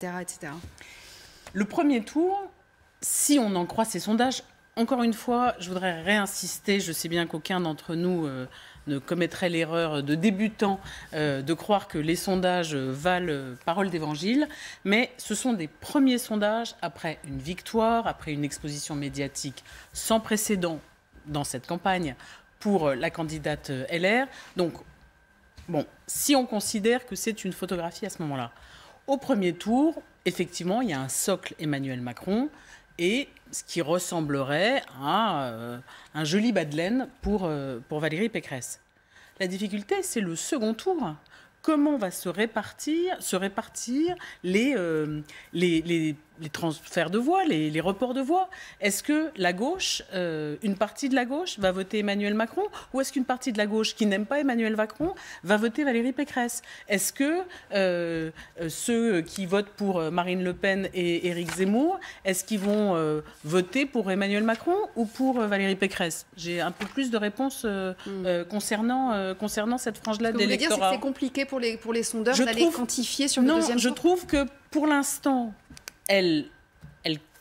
etc. Le premier tour, si on en croit ces sondages, encore une fois, je voudrais réinsister, je sais bien qu'aucun d'entre nous ne commettrait l'erreur de débutant de croire que les sondages valent parole d'évangile, mais ce sont des premiers sondages après une victoire, après une exposition médiatique sans précédent dans cette campagne pour la candidate LR. Donc, bon, si on considère que c'est une photographie à ce moment-là. Au premier tour, effectivement, il y a un socle Emmanuel Macron et ce qui ressemblerait à un joli bas de laine pour Valérie Pécresse. La difficulté, c'est le second tour. Comment va se répartir les transferts de voix, les reports de voix? Est-ce que la gauche, une partie de la gauche va voter Emmanuel Macron, ou est-ce qu'une partie de la gauche qui n'aime pas Emmanuel Macron va voter Valérie Pécresse? Est-ce que ceux qui votent pour Marine Le Pen et Éric Zemmour, est-ce qu'ils vont voter pour Emmanuel Macron ou pour Valérie Pécresse? J'ai un peu plus de réponses concernant cette frange-là d'électorat. Vous voulez dire que c'est compliqué pour les sondeurs d'aller quantifier sur le deuxième tour? Je trouve que pour l'instant, elle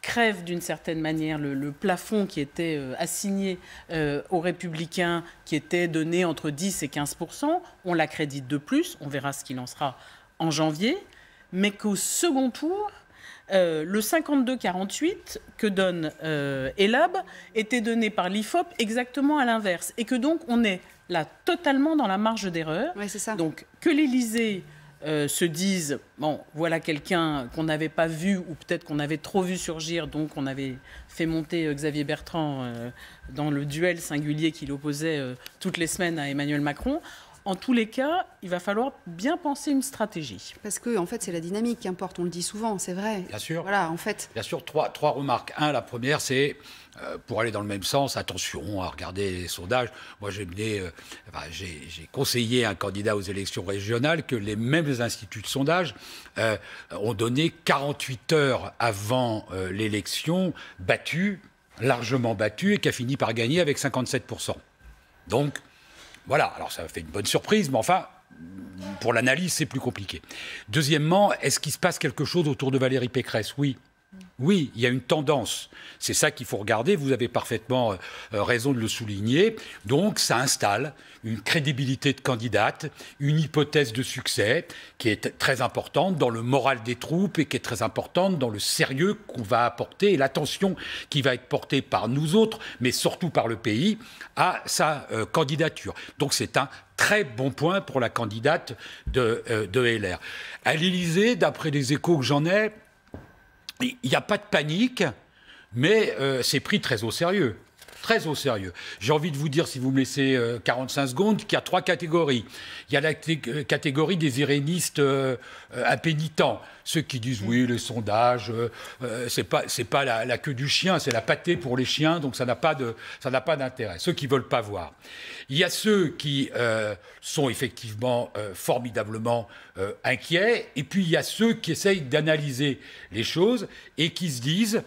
crève d'une certaine manière le plafond qui était assigné aux Républicains, qui était donné entre 10 et 15%. On l'accrédite de plus, on verra ce qu'il en sera en janvier, mais qu'au second tour, le 52-48 que donne Elab était donné par l'IFOP exactement à l'inverse, et que donc on est là totalement dans la marge d'erreur. Ouais, c'est ça. Donc que l'Élysée se disent, bon, voilà quelqu'un qu'on n'avait pas vu, ou peut-être qu'on avait trop vu surgir, donc on avait fait monter Xavier Bertrand dans le duel singulier qu'il opposait toutes les semaines à Emmanuel Macron. En tous les cas, il va falloir bien penser une stratégie. Parce que, en fait, c'est la dynamique qui importe, on le dit souvent, c'est vrai. Bien sûr. Voilà, en fait. Bien sûr, trois remarques. La première, c'est, pour aller dans le même sens, attention à regarder les sondages. Moi, j'ai conseillé un candidat aux élections régionales que les mêmes instituts de sondage ont donné 48 heures avant l'élection, largement battu, et qui a fini par gagner avec 57%. Donc, voilà, alors ça fait une bonne surprise, mais enfin, pour l'analyse, c'est plus compliqué. Deuxièmement, est-ce qu'il se passe quelque chose autour de Valérie Pécresse? Oui. Oui, il y a une tendance. C'est ça qu'il faut regarder. Vous avez parfaitement raison de le souligner. Donc, ça installe une crédibilité de candidate, une hypothèse de succès qui est très importante dans le moral des troupes et qui est très importante dans le sérieux qu'on va apporter et l'attention qui va être portée par nous autres, mais surtout par le pays, à sa candidature. Donc, c'est un très bon point pour la candidate de LR. À l'Élysée, d'après les échos que j'en ai, il n'y a pas de panique, mais c'est pris très au sérieux. Très au sérieux. J'ai envie de vous dire, si vous me laissez 45 secondes, qu'il y a 3 catégories. Il y a la catégorie des irénistes impénitents. Ceux qui disent, oui, les sondages, c'est pas la queue du chien, c'est la pâtée pour les chiens, donc ça n'a pas d'intérêt. Ceux qui ne veulent pas voir. Il y a ceux qui sont effectivement formidablement inquiets, et puis il y a ceux qui essayent d'analyser les choses et qui se disent...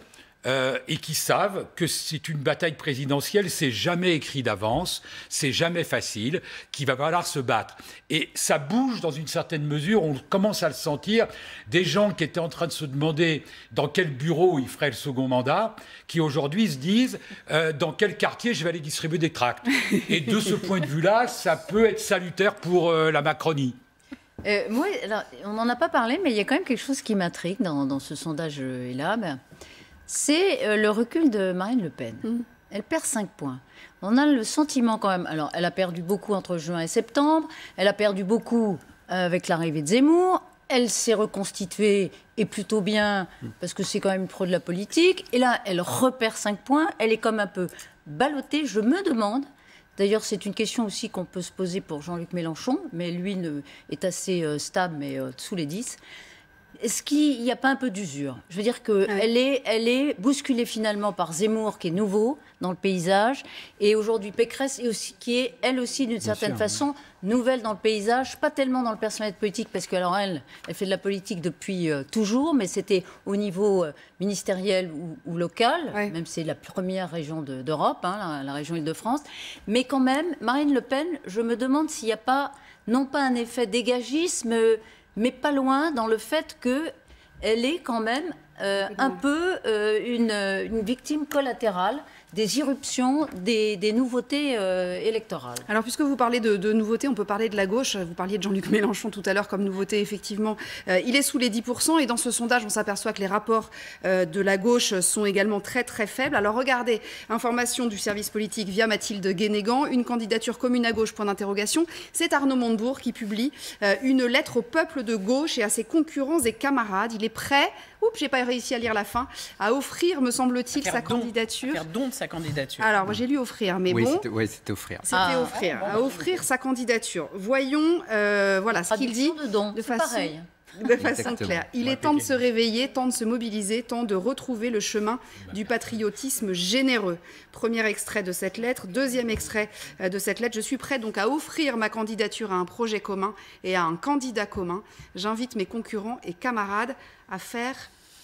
et qui savent que c'est une bataille présidentielle, c'est jamais écrit d'avance, c'est jamais facile, qu'il va falloir se battre. Et ça bouge dans une certaine mesure, on commence à le sentir, des gens qui étaient en train de se demander dans quel bureau ils feraient le second mandat, qui aujourd'hui se disent dans quel quartier je vais aller distribuer des tracts. Et de ce point de vue-là, ça peut être salutaire pour la Macronie. Moi, alors, on n'en a pas parlé, mais il y a quand même quelque chose qui m'intrigue dans ce sondage ELAB. C'est le recul de Marine Le Pen. Elle perd 5 points. On a le sentiment quand même... Alors, elle a perdu beaucoup entre juin et septembre. Elle a perdu beaucoup avec l'arrivée de Zemmour. Elle s'est reconstituée, et plutôt bien, parce que c'est quand même pro de la politique. Et là, elle repère 5 points. Elle est comme un peu ballottée. Je me demande... D'ailleurs, c'est une question aussi qu'on peut se poser pour Jean-Luc Mélenchon, mais lui est assez stable, mais sous les 10. Est-ce qu'il n'y a pas un peu d'usure? Je veux dire qu'elle est bousculée finalement par Zemmour, qui est nouveau dans le paysage, et aujourd'hui Pécresse, qui est elle aussi d'une certaine façon nouvelle dans le paysage, pas tellement dans le personnel politique, parce que alors elle fait de la politique depuis toujours, mais c'était au niveau ministériel ou local, même si c'est la première région d'Europe, hein, la région Île-de-France. Mais quand même, Marine Le Pen, je me demande s'il n'y a pas, non pas un effet dégagisme, mais pas loin dans le fait que elle est quand même un peu une victime collatérale des irruptions, des nouveautés électorales. Alors, puisque vous parlez de nouveautés, on peut parler de la gauche. Vous parliez de Jean-Luc Mélenchon tout à l'heure comme nouveauté, effectivement. Il est sous les 10%, et dans ce sondage, on s'aperçoit que les rapports de la gauche sont également très, très faibles. Alors, regardez, information du service politique via Mathilde Guénégan, une candidature commune à gauche, point d'interrogation. C'est Arnaud Montebourg qui publie une lettre au peuple de gauche et à ses concurrents et camarades. Il est prêt, j'ai pas réussi à lire la fin, à offrir, me semble-t-il, sa candidature. À faire don de sa candidature. Alors, moi, j'ai lu offrir, mais oui, bon. C'était offrir. C'était offrir, à offrir sa candidature. Voyons, voilà ce qu'il dit de façon claire. Il est temps de se réveiller, temps de se mobiliser, temps de retrouver le chemin du patriotisme généreux. Premier extrait de cette lettre. Deuxième extrait de cette lettre. Je suis prêt donc à offrir ma candidature à un projet commun et à un candidat commun. J'invite mes concurrents et camarades à faire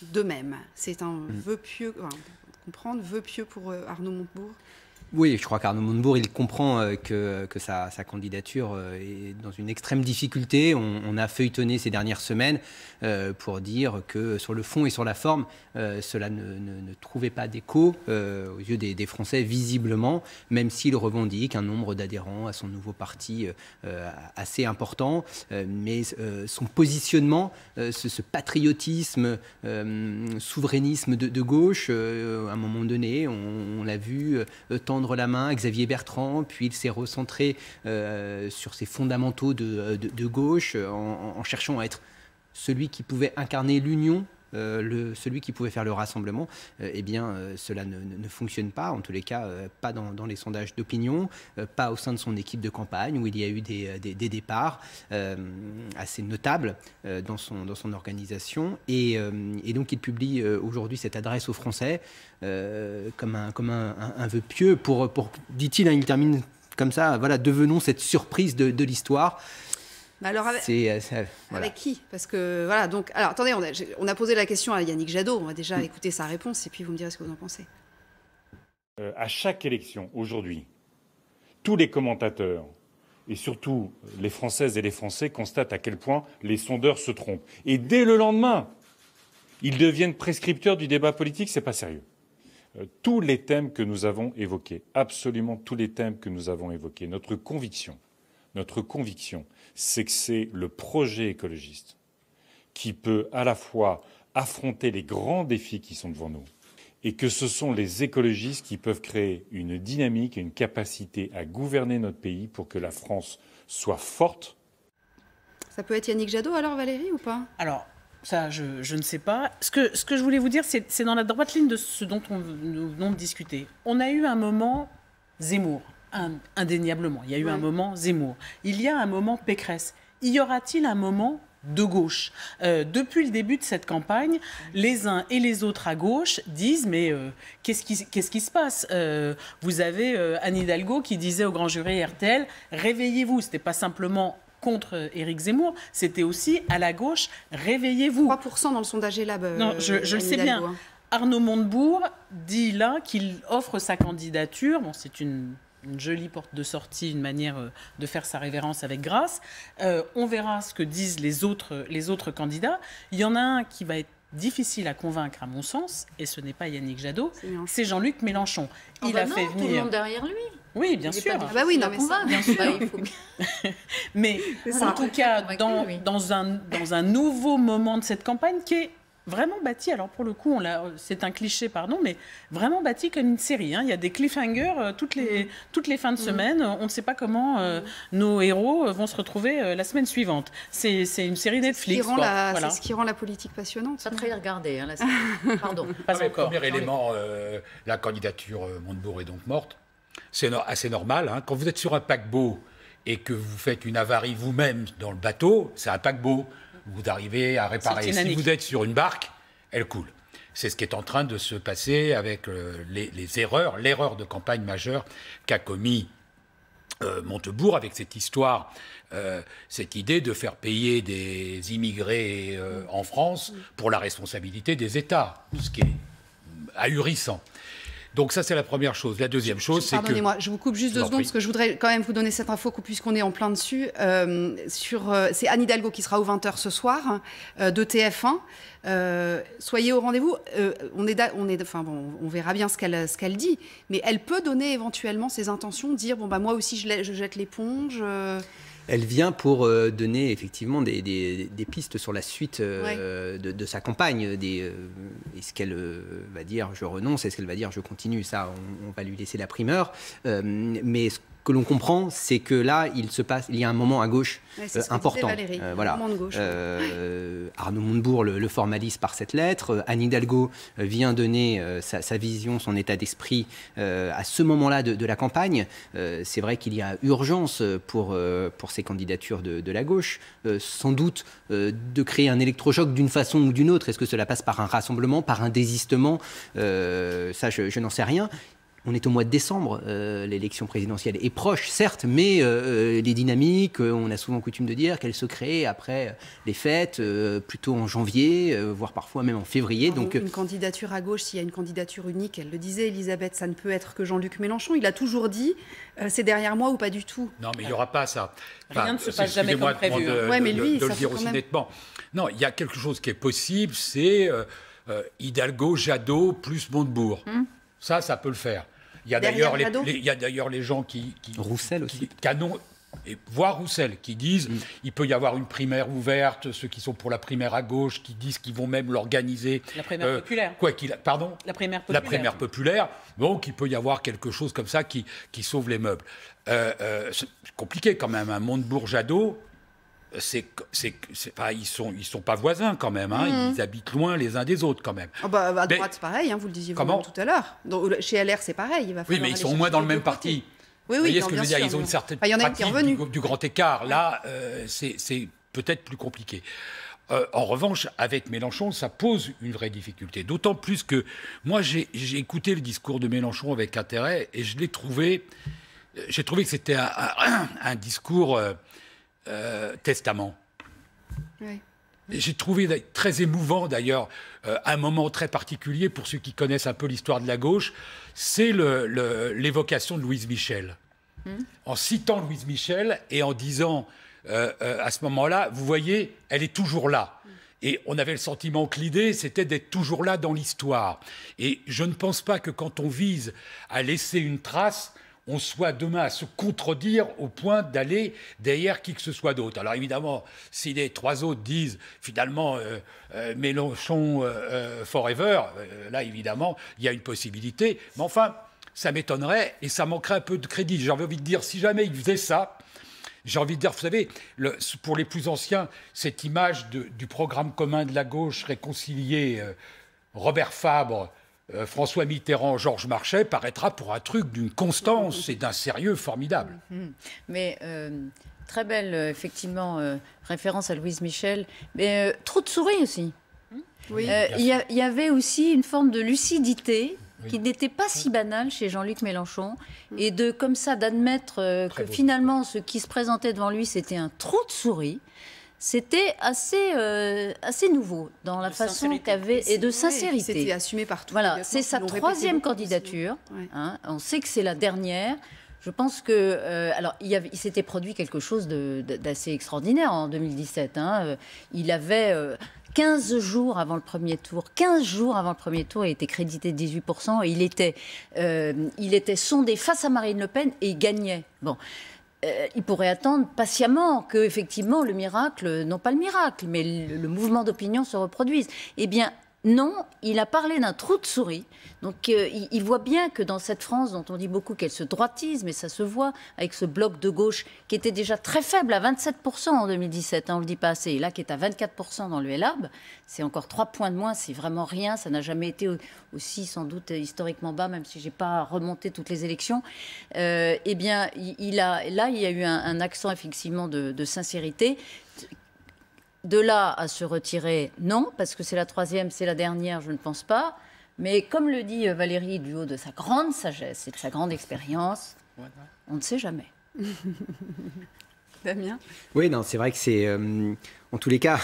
de même. C'est un vœu pieux, comprendre, vœu pieux pour Arnaud Montebourg. Oui, je crois qu'Arnaud Montebourg, il comprend que sa candidature est dans une extrême difficulté. On a feuilletonné ces dernières semaines pour dire que sur le fond et sur la forme, cela ne trouvait pas d'écho aux yeux des Français, visiblement, même s'il revendique un nombre d'adhérents à son nouveau parti assez important. Mais son positionnement, ce patriotisme, souverainisme de gauche, à un moment donné, on l'a vu tendre la main à Xavier Bertrand, puis il s'est recentré sur ses fondamentaux de gauche en cherchant à être celui qui pouvait incarner l'union, celui qui pouvait faire le rassemblement. Eh bien, cela ne fonctionne pas, en tous les cas, pas dans les sondages d'opinion, pas au sein de son équipe de campagne, où il y a eu des départs assez notables dans son organisation. Et donc, il publie aujourd'hui cette adresse aux Français comme un vœu pieux pour dit-il, il termine comme ça, voilà, devenons cette surprise de l'histoire. Alors avec qui? Parce que voilà, donc alors attendez, on a posé la question à Yannick Jadot, on va déjà écouter sa réponse et puis vous me direz ce que vous en pensez. À chaque élection aujourd'hui, tous les commentateurs et surtout les Françaises et les Français constatent à quel point les sondeurs se trompent. Et dès le lendemain, ils deviennent prescripteurs du débat politique, c'est pas sérieux. Tous les thèmes que nous avons évoqués, absolument tous les thèmes que nous avons évoqués, notre conviction, c'est que c'est le projet écologiste qui peut à la fois affronter les grands défis qui sont devant nous et que ce sont les écologistes qui peuvent créer une dynamique et une capacité à gouverner notre pays pour que la France soit forte. Ça peut être Yannick Jadot alors, Valérie, ou pas? Alors, ça, je ne sais pas. Ce que je voulais vous dire, c'est dans la droite ligne de ce dont nous venons de discuter. On a eu un moment Zemmour. Indéniablement, il y a eu un moment Zemmour. Il y a un moment Pécresse. Y aura-t-il un moment de gauche? Depuis le début de cette campagne, les uns et les autres à gauche disent mais qu'est-ce qui se passe? Vous avez Anne Hidalgo qui disait au grand jury RTL, réveillez-vous. C'était pas simplement contre Éric Zemmour, c'était aussi à la gauche, réveillez-vous. 3% dans le sondage Elab. Non, je le sais bien. Arnaud Montebourg dit là qu'il offre sa candidature. Bon, c'est une jolie porte de sortie, une manière de faire sa révérence avec grâce. On verra ce que disent les autres candidats. Il y en a un qui va être difficile à convaincre, à mon sens, et ce n'est pas Yannick Jadot, c'est Jean-Luc Mélenchon. Il a fait venir tout le monde derrière lui. Oui, bien sûr. Ah bah oui, non, mais ça, bien sûr. Mais en tout cas, dans un nouveau moment de cette campagne qui est vraiment bâti, alors pour le coup, c'est un cliché, pardon, mais vraiment bâti comme une série. Hein. Il y a des cliffhangers toutes les fins de semaine. On ne sait pas comment nos héros vont se retrouver la semaine suivante. C'est une série Netflix. C'est ce qui rend la politique passionnante. Pas très regardé, hein, pardon. Pas encore. Premier élément, la candidature Montebourg est donc morte. C'est assez normal. Hein. Quand vous êtes sur un paquebot et que vous faites une avarie vous-même dans le bateau, c'est un paquebot. Vous arrivez à réparer. Si vous êtes sur une barque, elle coule. C'est ce qui est en train de se passer avec l'erreur de campagne majeure qu'a commis Montebourg avec cette histoire, cette idée de faire payer des immigrés en France pour la responsabilité des États, ce qui est ahurissant. Donc ça, c'est la première chose. La deuxième chose, c'est que... Pardonnez-moi, je vous coupe juste 2 secondes parce que je voudrais quand même vous donner cette info puisqu'on est en plein dessus. C'est Anne Hidalgo qui sera aux 20h ce soir de TF1. Soyez au rendez-vous. On verra bien ce qu'elle dit, mais elle peut donner éventuellement ses intentions, dire bon bah moi aussi je jette l'éponge. Elle vient pour donner effectivement des pistes sur la suite de sa campagne. Est-ce qu'elle va dire je renonce, est-ce qu'elle va dire je continue? Ça, on va lui laisser la primeur. Mais ce que l'on comprend, c'est que là, il y a un moment à gauche important. Valérie, voilà. moment de gauche. Arnaud Montebourg le formalise par cette lettre. Anne Hidalgo vient donner sa vision, son état d'esprit à ce moment-là de la campagne. C'est vrai qu'il y a urgence pour ces candidatures de la gauche, sans doute de créer un électrochoc d'une façon ou d'une autre. Est-ce que cela passe par un rassemblement, par un désistement? Ça, je n'en sais rien. On est au mois de décembre, l'élection présidentielle est proche, certes, mais les dynamiques, on a souvent coutume de dire qu'elles se créent après les fêtes, plutôt en janvier, voire parfois même en février. Donc une candidature à gauche, s'il y a une candidature unique, elle le disait, Elisabeth, ça ne peut être que Jean-Luc Mélenchon. Il a toujours dit, c'est derrière moi ou pas du tout. Non, mais il n'y aura pas ça. Rien ne se passe jamais comme prévu. Mais lui, de le dire aussi nettement. Non, il y a quelque chose qui est possible, c'est Hidalgo, Jadot plus Montebourg. Ça peut le faire. Il y a d'ailleurs les gens qui Roussel aussi. Voire Roussel, qui disent il peut y avoir une primaire ouverte, ceux qui sont pour la primaire à gauche, qui disent qu'ils vont même l'organiser. La primaire populaire. Pardon ? La primaire populaire. La primaire populaire. Donc il peut y avoir quelque chose comme ça qui sauve les meubles. C'est compliqué quand même. Montebourg-Jadot, ils sont pas voisins quand même. Ils habitent loin les uns des autres quand même. À droite, c'est pareil, vous le disiez vous-même tout à l'heure. Chez LR, c'est pareil. Oui, mais ils sont au moins dans le même parti. Oui, vous voyez ce que je veux dire? Ils ont une certaine pratique du grand écart. Là, c'est peut-être plus compliqué. En revanche, avec Mélenchon, ça pose une vraie difficulté. D'autant plus que moi, j'ai écouté le discours de Mélenchon avec intérêt et j'ai trouvé que c'était un discours testament. Oui. J'ai trouvé très émouvant, d'ailleurs, un moment très particulier pour ceux qui connaissent un peu l'histoire de la gauche, c'est l'évocation de Louise Michel. En citant Louise Michel et en disant, à ce moment-là, vous voyez, elle est toujours là. Et on avait le sentiment que l'idée, c'était d'être toujours là dans l'histoire. Et je ne pense pas que quand on vise à laisser une trace, on soit demain à se contredire au point d'aller derrière qui que ce soit d'autre. Alors évidemment, si les 3 autres disent finalement Mélenchon forever, là évidemment, il y a une possibilité. Mais enfin, ça m'étonnerait et ça manquerait un peu de crédit. J'ai envie de dire, si jamais ils faisaient ça, j'ai envie de dire, vous savez, pour les plus anciens, cette image du programme commun de la gauche réconcilié, Robert Fabre, François Mitterrand, Georges Marchais, paraîtra pour un truc d'une constance et d'un sérieux formidable. Mais très belle, effectivement, référence à Louise Michel. Mais trop de souris aussi. Oui. Il y avait aussi une forme de lucidité qui n'était pas si banale chez Jean-Luc Mélenchon. Et comme ça, d'admettre que finalement, ce qui se présentait devant lui, c'était un trou de souris. C'était assez nouveau dans la façon qu'avait et de sincérité. C'était assumé par tout. Voilà, c'est sa 3e candidature. On sait que c'est la dernière. Je pense que il s'était produit quelque chose d'assez extraordinaire en 2017. Il avait 15 jours avant le premier tour. 15 jours avant le premier tour, il était crédité de 18% et il était sondé face à Marine Le Pen et il gagnait. Bon. Il pourrait attendre patiemment que, effectivement, le miracle, non pas le miracle, mais le mouvement d'opinion se reproduise. Eh bien, non, il a parlé d'un trou de souris. Donc, il voit bien que dans cette France, dont on dit beaucoup qu'elle se droitise, mais ça se voit avec ce bloc de gauche qui était déjà très faible, à 27% en 2017, on ne le dit pas assez, et là qui est à 24% dans le LAB, c'est encore 3 points de moins, c'est vraiment rien, ça n'a jamais été aussi sans doute historiquement bas, même si je n'ai pas remonté toutes les élections. Eh bien, il y a eu un accent effectivement de sincérité. De là à se retirer, non, parce que c'est la 3e, c'est la dernière, je ne pense pas. Mais comme le dit Valérie, du haut de sa grande sagesse et de sa grande expérience, on ne sait jamais. Damien ? Oui, non, c'est vrai que c'est... En tous les cas,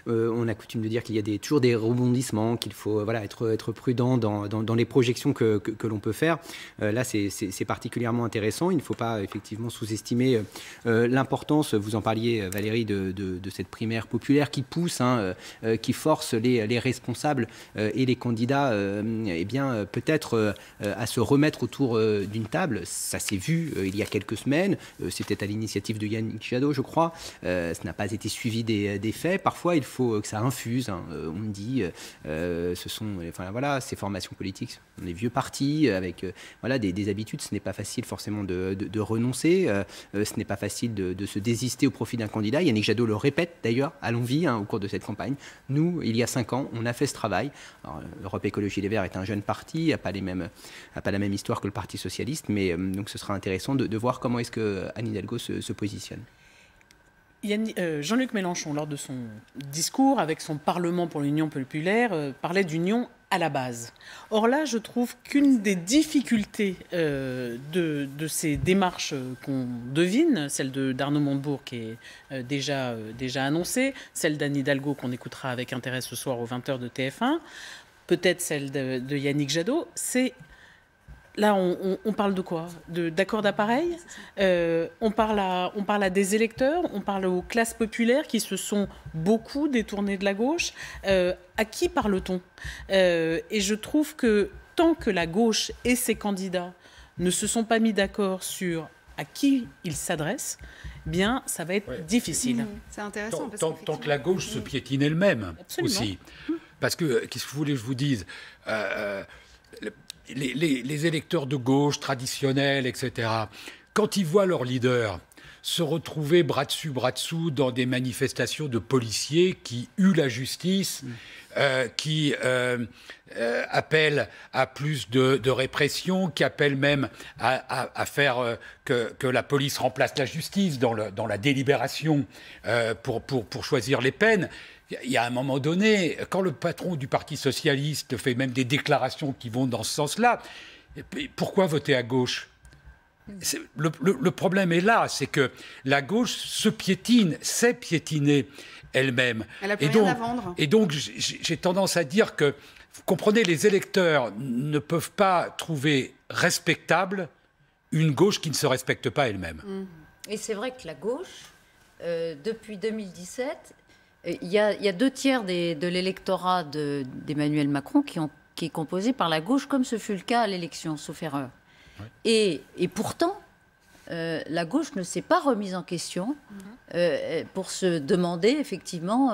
on a coutume de dire qu'il y a toujours des rebondissements, qu'il faut être prudent dans les projections que l'on peut faire. Là, c'est particulièrement intéressant. Il ne faut pas effectivement sous-estimer l'importance, vous en parliez Valérie, de cette primaire populaire qui pousse, qui force les responsables et les candidats peut-être à se remettre autour d'une table. Ça s'est vu il y a quelques semaines. C'était à l'initiative de Yannick Jadot, je crois. Ça n'a pas été suivi des faits. Parfois, il faut que ça infuse. On me dit, ces formations politiques, on est vieux partis avec des habitudes. Ce n'est pas facile forcément de renoncer. Ce n'est pas facile de se désister au profit d'un candidat. Yannick Jadot le répète d'ailleurs à l'envi au cours de cette campagne. Nous, il y a 5 ans, on a fait ce travail. L'Europe Écologie Les Verts est un jeune parti, n'a pas la même histoire que le Parti Socialiste, mais donc ce sera intéressant de voir comment est-ce que Anne Hidalgo se positionne. Jean-Luc Mélenchon, lors de son discours avec son Parlement pour l'Union populaire, parlait d'union à la base. Or là, je trouve qu'une des difficultés de ces démarches qu'on devine, celle d'Arnaud Montebourg qui est déjà annoncée, celle d'Anne Hidalgo qu'on écoutera avec intérêt ce soir aux 20h de TF1, peut-être celle de Yannick Jadot, c'est... Là, on parle de quoi? D'accord d'appareil. On parle à des électeurs, on parle aux classes populaires qui se sont beaucoup détournées de la gauche. À qui parle-t-on? Et je trouve que tant que la gauche et ses candidats ne se sont pas mis d'accord sur à qui ils s'adressent, bien, ça va être difficile. C'est intéressant. Tant que la gauche se piétine elle-même aussi. Parce que, qu'est-ce que vous voulez que je vous dise les électeurs de gauche traditionnels, etc., quand ils voient leur leader se retrouver bras dessus, bras dessous dans des manifestations de policiers qui huent la justice, qui appellent à plus de répression, qui appellent même à faire que la police remplace la justice dans la délibération pour choisir les peines. Il y a un moment donné, quand le patron du Parti socialiste fait même des déclarations qui vont dans ce sens-là, pourquoi voter à gauche ? Le problème est là, c'est que la gauche se piétine, sait piétiner elle-même. Elle a plus rien à vendre. Et donc, j'ai tendance à dire que, vous comprenez, les électeurs ne peuvent pas trouver respectable une gauche qui ne se respecte pas elle-même. Et c'est vrai que la gauche, depuis 2017... Il y a 2 tiers de l'électorat d'Emmanuel Macron qui est composé par la gauche, comme ce fut le cas à l'élection, sauf erreur. Ouais. Et pourtant, la gauche ne s'est pas remise en question pour se demander effectivement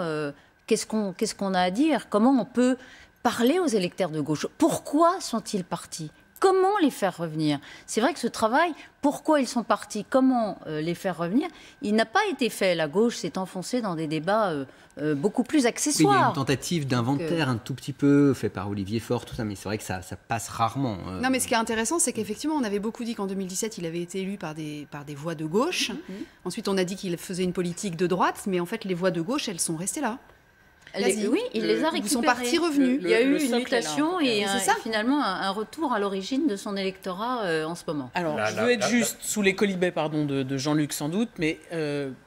qu'est-ce qu'on a à dire, comment on peut parler aux électeurs de gauche. Pourquoi sont-ils partis ? Comment les faire revenir? C'est vrai que ce travail, pourquoi ils sont partis, comment les faire revenir, il n'a pas été fait. La gauche s'est enfoncée dans des débats beaucoup plus accessoires. Il y a une tentative d'inventaire un tout petit peu fait par Olivier Faure, tout ça, mais c'est vrai que ça passe rarement. Non, mais ce qui est intéressant, c'est qu'effectivement, on avait beaucoup dit qu'en 2017, il avait été élu par des voix de gauche. Ensuite, on a dit qu'il faisait une politique de droite, mais en fait, les voix de gauche, elles sont restées là. Oui, il les a récupérés. Ils sont partis revenus. Il y a eu une mutation et finalement un retour à l'origine de son électorat en ce moment. Alors, je veux être juste sous les colibets de Jean-Luc sans doute, mais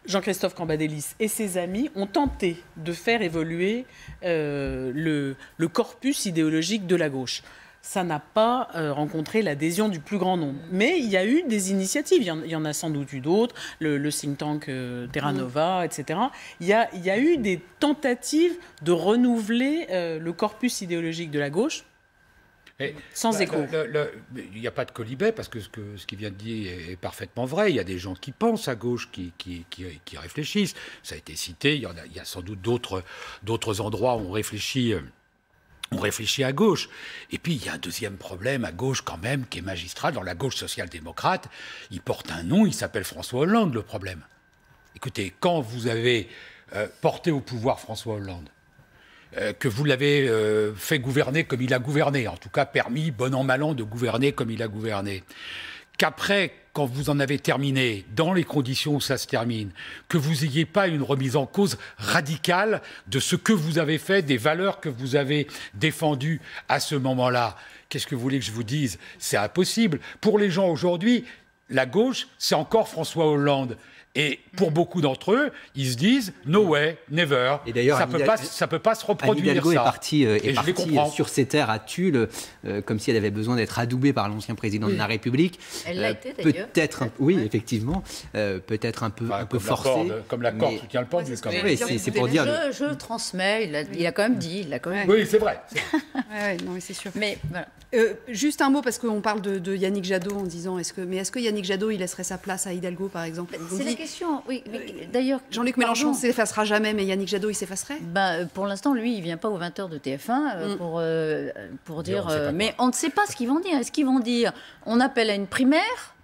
Jean-Christophe Cambadélis et ses amis ont tenté de faire évoluer le corpus idéologique de la gauche. Ça n'a pas rencontré l'adhésion du plus grand nombre. Mais il y a eu des initiatives, il y en a sans doute eu d'autres, le think tank Terra Nova, etc. Il y a eu des tentatives de renouveler le corpus idéologique de la gauche, sans écho. Il n'y a pas de colibet, parce que ce qu'il vient de dire est parfaitement vrai. Il y a des gens qui pensent à gauche, qui réfléchissent. Ça a été cité, il y a sans doute d'autres endroits où on réfléchit à gauche. Et puis, il y a un deuxième problème à gauche quand même, qui est magistral. Dans la gauche social-démocrate, il porte un nom, il s'appelle François Hollande, le problème. Écoutez, quand vous avez porté au pouvoir François Hollande, que vous l'avez fait gouverner comme il a gouverné, en tout cas permis, bon an, mal an, de gouverner comme il a gouverné, qu'après, quand vous en avez terminé, dans les conditions où ça se termine, que vous n'ayez pas une remise en cause radicale de ce que vous avez fait, des valeurs que vous avez défendues à ce moment-là. Qu'est-ce que vous voulez que je vous dise? C'est impossible. Pour les gens aujourd'hui, la gauche, c'est encore François Hollande. Et pour beaucoup d'entre eux, ils se disent « no way, never ». Et d'ailleurs, ça peut pas se reproduire. Anne Hidalgo ça. est partie sur ses terres à Tulle, comme si elle avait besoin d'être adoubée par l'ancien président de la République. Elle l'a été d'ailleurs. Peut-être, oui, effectivement, peut-être un peu forcé. Comme la corde soutient le pendu. Oui, c'est pour dire. Je transmets. Il a quand même dit. Oui, c'est vrai. Non, mais c'est sûr. Mais voilà. Juste un mot, parce qu'on parle de Yannick Jadot en disant est-ce que Yannick Jadot il laisserait sa place à Hidalgo par exemple? C'est la question. Oui, d'ailleurs. Jean-Luc Mélenchon s'effacera jamais, mais Yannick Jadot il s'effacerait? Pour l'instant, lui, il vient pas aux 20h de TF1 pour dire. Mais on ne sait pas ce qu'ils vont dire. Est-ce qu'ils vont dire on appelle à une primaire?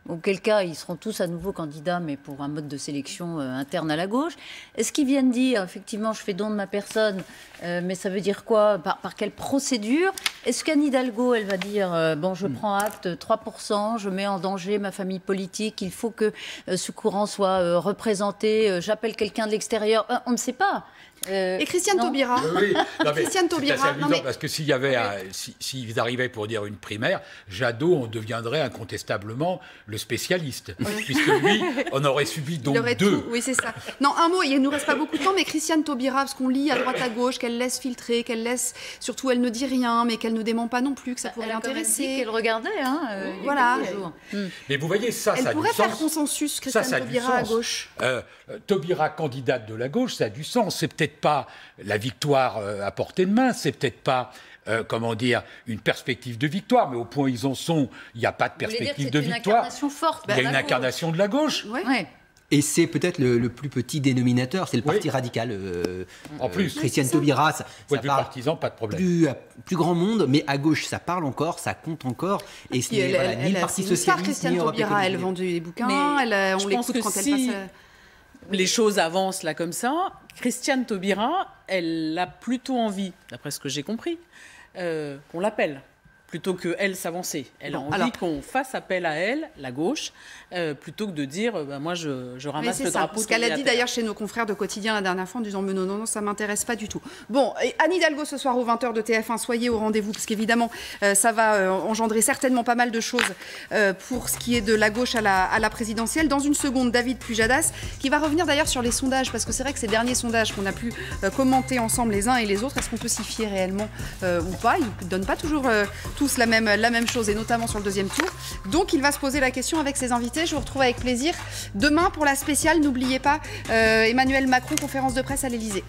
Auquel cas, ils seront tous à nouveau candidats, mais pour un mode de sélection interne à la gauche. Est-ce qu'ils viennent dire, effectivement, je fais don de ma personne, mais ça veut dire quoi? Par quelle procédure? Est-ce qu'Anne Hidalgo, elle va dire, bon, je prends acte, 3%, je mets en danger ma famille politique, il faut que ce courant soit représenté, j'appelle quelqu'un de l'extérieur? On ne sait pas. Et Christiane Taubira. Oui, Christiane Taubira. Parce que s'il y avait s'ils arrivaient pour dire une primaire, Jadot en deviendrait incontestablement le spécialiste. Puisque lui, on aurait subi donc deux. Oui, c'est ça. Non, un mot, il ne nous reste pas beaucoup de temps, mais Christiane Taubira, parce qu'on lit à droite à gauche, qu'elle laisse filtrer, qu'elle laisse. Surtout, elle ne dit rien, mais qu'elle ne dément pas non plus, que ça pourrait l'intéresser. Elle regardait, voilà. Mais vous voyez, ça a du sens. Elle pourrait faire consensus, Christiane Taubira à gauche. Taubira, candidate de la gauche, ça a du sens. C'est peut-être pas la victoire à portée de main, c'est peut-être pas une perspective de victoire, mais au point où ils en sont, il n'y a pas de perspective de victoire. Il y a une incarnation de la gauche. Et c'est peut-être le plus petit dénominateur, c'est le parti radical. En plus, Christiane Taubira, ça parle partisan, pas de problème. Plus grand monde, mais à gauche, ça parle encore, ça compte encore. Et ce n'est ni le Parti socialiste, Christiane ni Taubira, elle vend des bouquins, on l'écoute quand elle passe. Les choses avancent là comme ça. Christiane Taubira, elle a plutôt envie, d'après ce que j'ai compris, qu'on l'appelle, plutôt qu'elle s'avancer. Elle a envie qu'on fasse appel à elle, la gauche, plutôt que de dire moi je ramasse le drapeau. C'est ce qu'elle a dit d'ailleurs chez nos confrères de Quotidien la dernière fois en disant mais non, ça m'intéresse pas du tout. Bon, et Anne Hidalgo ce soir aux 20h de TF1, soyez au rendez-vous parce qu'évidemment ça va engendrer certainement pas mal de choses pour ce qui est de la gauche à la présidentielle. Dans une seconde, David Pujadas qui va revenir d'ailleurs sur les sondages parce que c'est vrai que ces derniers sondages qu'on a pu commenter ensemble les uns et les autres, est-ce qu'on peut s'y fier réellement ou pas? Ils ne donnent pas toujours tous la même chose et notamment sur le deuxième tour. Donc il va se poser la question avec ses invités. Je vous retrouve avec plaisir demain pour la spéciale. N'oubliez pas Emmanuel Macron, conférence de presse à l'Elysée.